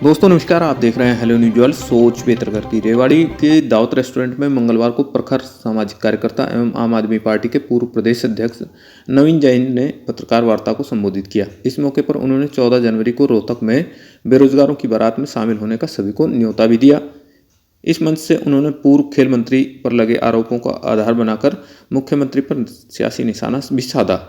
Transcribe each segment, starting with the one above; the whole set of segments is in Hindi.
दोस्तों नमस्कार, आप देख रहे हैं हेलो न्यूज वर्ल्ड। सोच बेहतर कर की रेवाड़ी के दावत रेस्टोरेंट में मंगलवार को प्रखर सामाजिक कार्यकर्ता एवं आम आदमी पार्टी के पूर्व प्रदेश अध्यक्ष नवीन जैन ने पत्रकार वार्ता को संबोधित किया। इस मौके पर उन्होंने 14 जनवरी को रोहतक में बेरोजगारों की बारात में शामिल होने का सभी को न्योता भी दिया। इस मंच से उन्होंने पूर्व खेल मंत्री पर लगे आरोपों को आधार बनाकर मुख्यमंत्री पर सियासी निशाना भी साधा।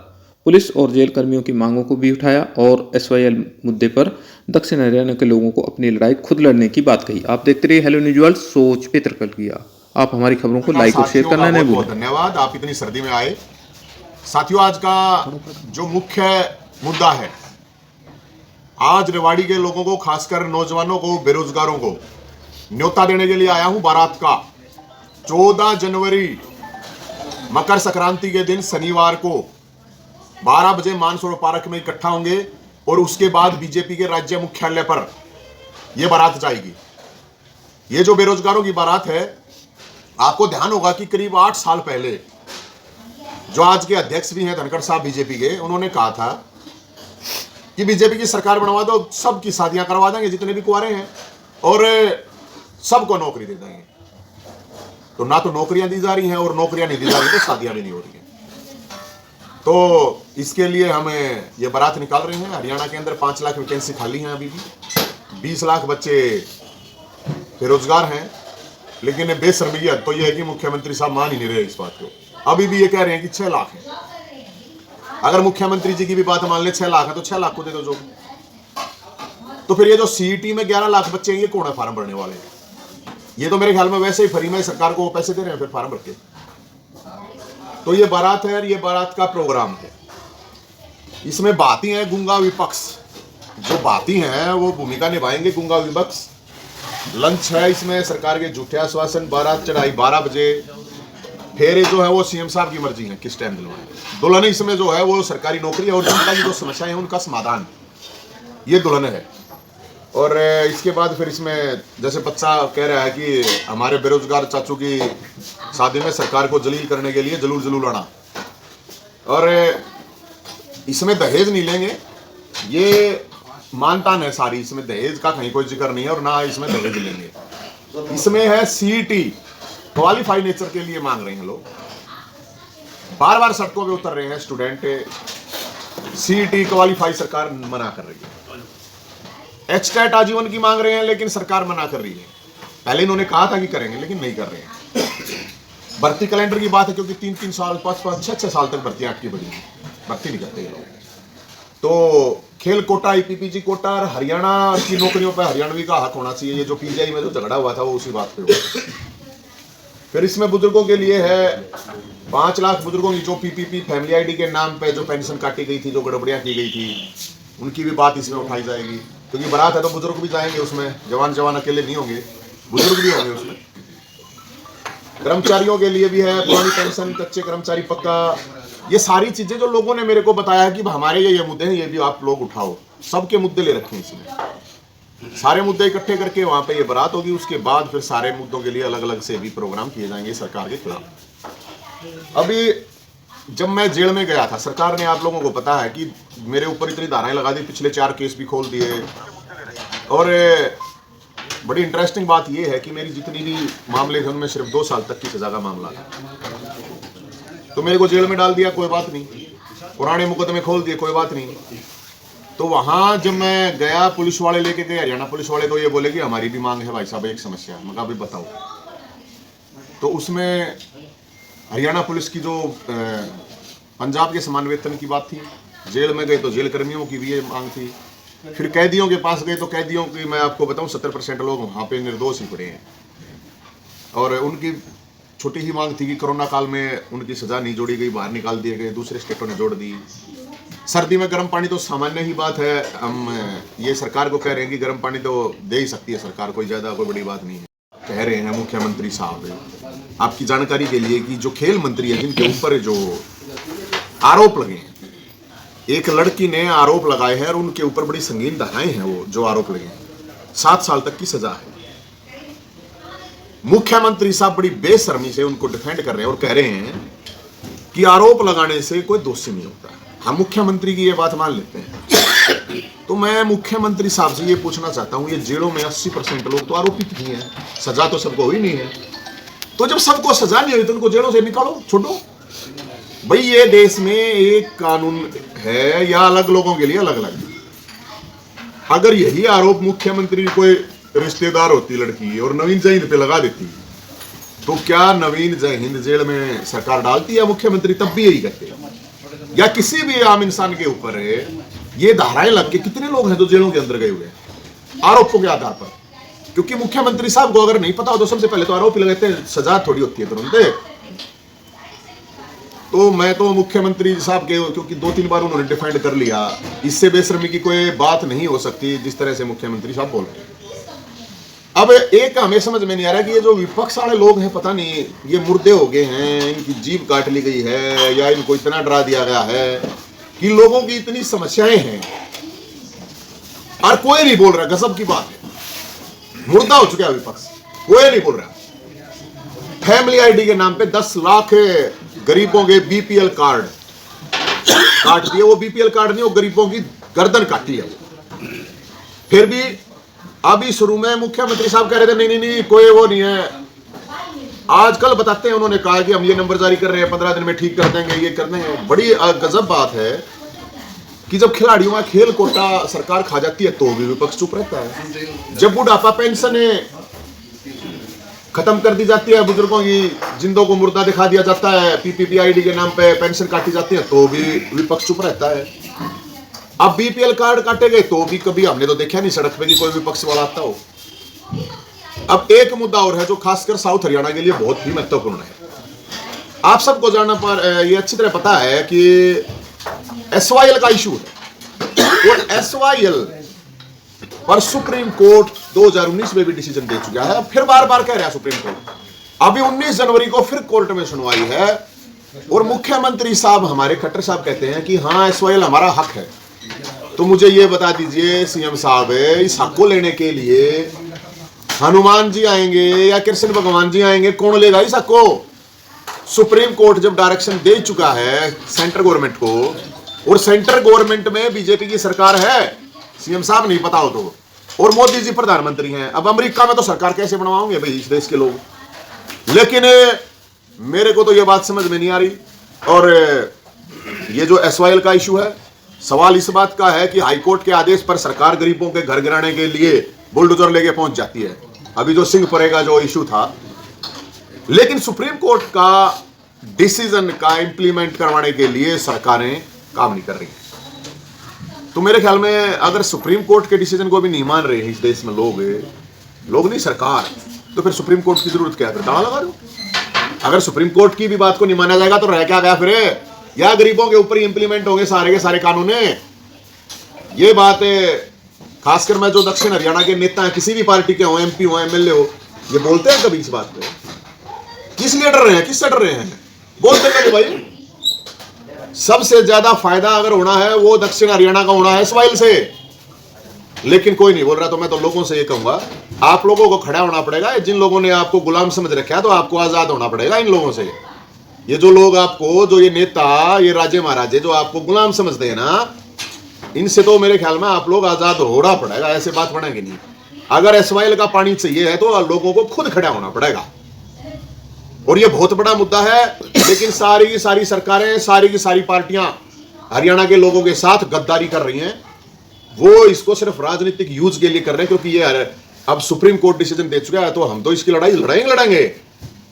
पुलिस और जेल कर्मियों की मांगों को भी उठाया और एसवाईएल मुद्दे पर दक्षिण हरियाणा के लोगों को अपनी लड़ाई खुद लड़ने की बात कही। आप देखते रहिए हेलो न्यूज वर्ल्ड, सोच पे तरकल किया। आप हमारी खबरों को लाइक और शेयर करना नहीं भूलें। धन्यवाद, आप इतनी सर्दी में आए। साथियों, आज का जो मुख्य मुद्दा है, आज रेवाड़ी के लोगों को, खासकर नौजवानों को, बेरोजगारों को न्योता देने के लिए आया हूं। बारात का 14 जनवरी मकर संक्रांति के दिन शनिवार को 12 बजे मानसरोवर पार्क में इकट्ठा होंगे और उसके बाद बीजेपी के राज्य मुख्यालय पर यह बारात जाएगी। ये जो बेरोजगारों की बारात है, आपको ध्यान होगा कि करीब 8 साल पहले जो आज के अध्यक्ष भी हैं धनखड़ साहब बीजेपी के, उन्होंने कहा था कि बीजेपी की सरकार बनवा दो, सबकी शादियां करवा देंगे जितने भी कुंवारे हैं और सबको नौकरी दे देंगे। तो ना तो नौकरियां दी जा रही हैं और नौकरियां नहीं दी जा रही तो शादियां भी नहीं हो रही हैं। तो इसके लिए हमें ये बारात निकाल रहे हैं। हरियाणा के अंदर 5 लाख वैकेंसी खाली हैं, अभी भी 20 लाख बच्चे बेरोजगार हैं। लेकिन बेशर्मी की हद तो यह है कि मुख्यमंत्री साहब मान ही नहीं रहे इस बात को। अभी भी ये कह रहे हैं कि 6 लाख है। अगर मुख्यमंत्री जी की भी बात मान ले 6 लाख है तो 6 लाख को दे दो जो। तो फिर ये जो सीईटी में 11 लाख बच्चे हैं, ये कौन है फार्म भरने वाले? ये तो मेरे ख्याल में वैसे ही फ्री में सरकार को पैसे दे रहे हैं फिर फार्म भर के। तो ये बारात है और ये बारात का प्रोग्राम है। इसमें बाती हैं गुंगा विपक्ष, जो बाती हैं वो भूमिका निभाएंगे गुंगा विपक्ष। लंच है इसमें सरकार के झूठे आश्वासन, बारात चढ़ाई 12 बजे, फेरे जो है वो सीएम साहब की मर्जी है किस टाइम दिलवाएं। दुल्हन इसमें जो है वो सरकारी नौकरी और जनता की जो समस्याएं हैं उनका समाधान, ये दुल्हन है। और इसके बाद फिर इसमें जैसे बच्चा कह रहा है कि हमारे बेरोजगार चाचू की शादी में सरकार को जलील करने के लिए जलूल जलूल आना, और इसमें दहेज नहीं लेंगे, ये मानतान है सारी। इसमें दहेज का कहीं कोई जिक्र नहीं है और ना इसमें दहेज लेंगे। इसमें है सीईटी क्वालिफाई नेचर के लिए मांग रहे हैं लोग, बार बार सड़कों पे उतर रहे हैं स्टूडेंट। सीईटी क्वालिफाई सरकार मना कर रही है। एचटेट आजीवन की मांग रहे हैं लेकिन सरकार मना कर रही है। पहले इन्होंने कहा था कि करेंगे लेकिन नहीं कर रहे हैं। भर्ती कैलेंडर की बात है क्योंकि 3-3 साल 5-5 6-6 साल तक भर्ती अटकी पड़ी है, भर्ती नहीं करते ये लोग। तो खेल कोटा, ईपीपीजी कोटा और हरियाणा की नौकरियों पर हरियाणवी का हक होना चाहिए। ये जो पीजीआई में जो झगड़ा हुआ था वो उसी बात पे हुआ। फिर इसमें बुजुर्गों के लिए है 5 लाख बुजुर्गों की जो पीपीपी फैमिली आईडी के नाम पे जो पेंशन काटी गई थी, जो गड़बड़ियां की गई थी, उनकी भी बात इसमें उठाई जाएगी। क्योंकि बारात है तो बुजुर्ग भी जाएंगे उसमें, जवान अकेले नहीं होंगे, बुजुर्ग भी होंगे उसमें। कर्मचारियों के लिए भी है पुरानी पेंशन, कच्चे कर्मचारी पक्का, ये सारी चीजें जो लोगों ने मेरे को बताया कि हमारे ये मुद्दे हैं, ये भी आप लोग उठाओ। सबके मुद्दे ले रखे हैं इसमें, सारे मुद्दे इकट्ठे करके वहां पे ये बारात होगी। उसके बाद फिर सारे मुद्दों के लिए अलग अलग से भी प्रोग्राम किए जाएंगे सरकार के खिलाफ। अभी जब मैं जेल में गया था, सरकार ने, आप लोगों को पता है कि मेरे ऊपर इतनी धाराएं लगा दी, पिछले 4 केस भी खोल दिए। और बड़ी इंटरेस्टिंग बात यह है कि मेरी जितनी भी मामले थे उनमें सिर्फ 2 साल तक की सजा का मामला था। तो मेरे को जेल में डाल दिया, कोई बात नहीं। पुराने मुकदमे खोल दिए, कोई बात नहीं। तो वहां जब मैं गया, पुलिस वाले लेके गए, हरियाणा पुलिस वाले, तो ये बोले कि हमारी भी मांग है भाई साहब, एक समस्या है। मैं कहा, अभी बताओ। तो उसमें हरियाणा पुलिस की जो पंजाब के समान वेतन की बात थी। जेल में गए तो जेल कर्मियों की भी ये मांग थी। फिर कैदियों के पास गए तो कैदियों की, मैं आपको बताऊं, 70% लोग वहाँ पे निर्दोष ही पड़े हैं। और उनकी छोटी ही मांग थी कि कोरोना काल में उनकी सजा नहीं जोड़ी गई, बाहर निकाल दिए गए, दूसरे स्टेटों ने जोड़ दी। सर्दी में गर्म पानी तो सामान्य ही बात है। हम ये सरकार को कह रहे हैं कि गर्म पानी तो दे ही सकती है सरकार, कोई ज़्यादा कोई बड़ी बात नहीं है। कह रहे हैं मुख्यमंत्री साहब, आपकी जानकारी के लिए, कि जो खेल मंत्री है जिनके ऊपर जो आरोप लगे हैं, एक लड़की ने आरोप लगाए हैं और उनके ऊपर बड़ी संगीन धाराएं हैं। वो जो आरोप लगे हैं, 7 साल तक की सजा है। मुख्यमंत्री साहब बड़ी बेशर्मी से उनको डिफेंड कर रहे हैं और कह रहे हैं कि आरोप लगाने से कोई दोषी नहीं होता। हम मुख्यमंत्री की ये बात मान लेते हैं, तो मैं मुख्यमंत्री साहब से ये पूछना चाहता हूं, ये जेलों में 80% लोग तो आरोपित ही हैं, सजा तो सबको हुई नहीं है। तो जब सबको सजा नहीं हुई तो उनको जेलों से निकालो, छोड़ो। भाई ये देश में एक कानून है या अलग लोगों के लिए अलग अलग। अगर यही आरोप मुख्यमंत्री कोई रिश्तेदार होती लड़की और नवीन जयहिंद पे लगा देती, तो क्या नवीन जयहिंद जेल में सरकार डालती है? मुख्यमंत्री तब भी यही कहते हैं। या किसी भी आम इंसान के ऊपर ये धाराएं लग के कितने लोग हैं जो जेलों के अंदर गए हुए हैं आरोपों के आधार पर। क्योंकि मुख्यमंत्री साहब को अगर नहीं पता हो तो सबसे पहले तो आरोप ही लगाते हैं, सजा थोड़ी होती है तुरंत। तो मैं तो मुख्यमंत्री साहब के, क्योंकि 2-3 बार उन्होंने डिफेंड कर लिया, इससे बेशर्मी की कोई बात नहीं हो सकती जिस तरह से मुख्यमंत्री साहब बोल रहे हैं। अब एक हमें समझ में नहीं आ रहा कि ये जो विपक्ष वाले लोग हैं, पता नहीं ये मुर्दे हो गए हैं, इनकी जीभ काट ली गई है या इनको इतना डरा दिया गया है कि लोगों की इतनी समस्याएं हैं और कोई नहीं बोल रहा। गजब की बात है, मुर्दा हो चुका है विपक्ष, कोई नहीं बोल रहा। फैमिली आईडी के नाम पे 10 लाख गरीबों के बीपीएल कार्ड काट दिए। वो बीपीएल कार्ड नहीं, वो गरीबों की गर्दन काटी है। फिर भी अभी शुरू में मुख्यमंत्री साहब कह रहे थे नहीं नहीं कोई वो नहीं है, आजकल बताते हैं उन्होंने कहा कि हम ये नंबर जारी कर रहे हैं, 15 दिन में ठीक कर देंगे, ये कर देंगे। बड़ी गजब बात है कि जब खिलाड़ियों का खेल कोटा सरकार खा जाती है तो भी विपक्ष चुप रहता है। जब बुढ़ापा पेंशन खत्म कर दी जाती है, बुजुर्गों की जिंदों को मुर्दा दिखा दिया जाता है, पीपीपीआईडी के नाम पे पेंशन काटी जाती है, तो भी विपक्ष चुप रहता है। अब बीपीएल कार्ड काटे गए तो भी कभी हमने तो देखा नहीं सड़क पे कि कोई विपक्ष वाला आता हो। अब एक मुद्दा और है जो खासकर साउथ हरियाणा के लिए बहुत ही महत्वपूर्ण है। आप सबको जानना पर ये अच्छी तरह पता है कि एसवाईएल का इशू है और एसवाईएल पर सुप्रीम कोर्ट 2019 में भी डिसीजन दे चुका है। फिर बार बार कह रहा है सुप्रीम कोर्ट, अभी 19 जनवरी को फिर कोर्ट में सुनवाई है और मुख्यमंत्री साहब हमारे खट्टर साहब कहते हैं कि हाँ एसवाईएल हमारा हक है। तो मुझे ये बता दीजिए सीएम साहब, इस हक को लेने के लिए हनुमान जी आएंगे या कृष्ण भगवान जी आएंगे, कौन लेगा इस हक को? सुप्रीम कोर्ट जब डायरेक्शन दे चुका है सेंट्रल गवर्नमेंट को, और सेंट्रल गवर्नमेंट में बीजेपी की सरकार है, सीएम साहब नहीं पता हो तो, और मोदी जी प्रधानमंत्री हैं। अब अमेरिका में तो सरकार कैसे बनवाओगे भाई इस देश के लोग? लेकिन मेरे को तो ये बात समझ में नहीं आ रही। और ये जो एसवाईएल का इशू है, सवाल इस बात का है कि हाईकोर्ट के आदेश पर सरकार गरीबों के घर गिराने के लिए बुलडोजर लेके पहुंच जाती है। अभी जो सिंहपुरे का जो इशू था, लेकिन सुप्रीम कोर्ट का डिसीजन का इंप्लीमेंट करवाने के लिए सरकारें काम नहीं कर रही। तो मेरे ख्याल में अगर सुप्रीम कोर्ट के डिसीजन को भी नहीं मान रहे हैं इस देश में लोग नहीं सरकार, तो फिर सुप्रीम कोर्ट की जरूरत क्या है? फिर ताला लगा दो। अगर सुप्रीम कोर्ट की भी बात को नहीं माना जाएगा तो रह क्या गया फिर? या गरीबों के ऊपर ही इंप्लीमेंट होंगे सारे के सारे कानून। ये बात खासकर मैं जो दक्षिण हरियाणा के नेता हैं, किसी भी पार्टी के हो, एमपी हो, एमएलए हो, ये बोलते हैं कभी इस बात पे? किस लिए डर रहे हैं? किससे डर रहे हैं? बोलते कभी भाई सबसे ज्यादा फायदा अगर होना है वो दक्षिण हरियाणा का होना है एसवाईएल से, लेकिन कोई नहीं बोल रहा। तो मैं तो लोगों से ये कहूंगा, आप लोगों को खड़ा होना पड़ेगा। जिन लोगों ने आपको गुलाम समझ रखा है तो आपको आजाद होना पड़ेगा इन लोगों से। ये जो लोग आपको, जो ये नेता, ये राजे महाराजे जो आपको गुलाम समझते हैं ना, इनसे तो मेरे ख्याल में आप लोग आजाद होना पड़ेगा। ऐसे बात बनेगी नहीं। अगर एसवाईएल का पानी चाहिए है तो लोगों को खुद खड़ा होना पड़ेगा। और ये बहुत बड़ा मुद्दा है, लेकिन सारी की सारी सरकारें, सारी की सारी पार्टियां हरियाणा के लोगों के साथ गद्दारी कर रही हैं। वो इसको सिर्फ राजनीतिक यूज के लिए कर रहे हैं, क्योंकि ये अब सुप्रीम कोर्ट डिसीजन दे चुका है तो हम तो इसकी लड़ाई लड़ेंगे।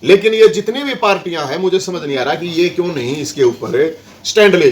लेकिन ये जितनी भी पार्टियां हैं, मुझे समझ नहीं आ रहा कि ये क्यों नहीं इसके ऊपर स्टैंड ले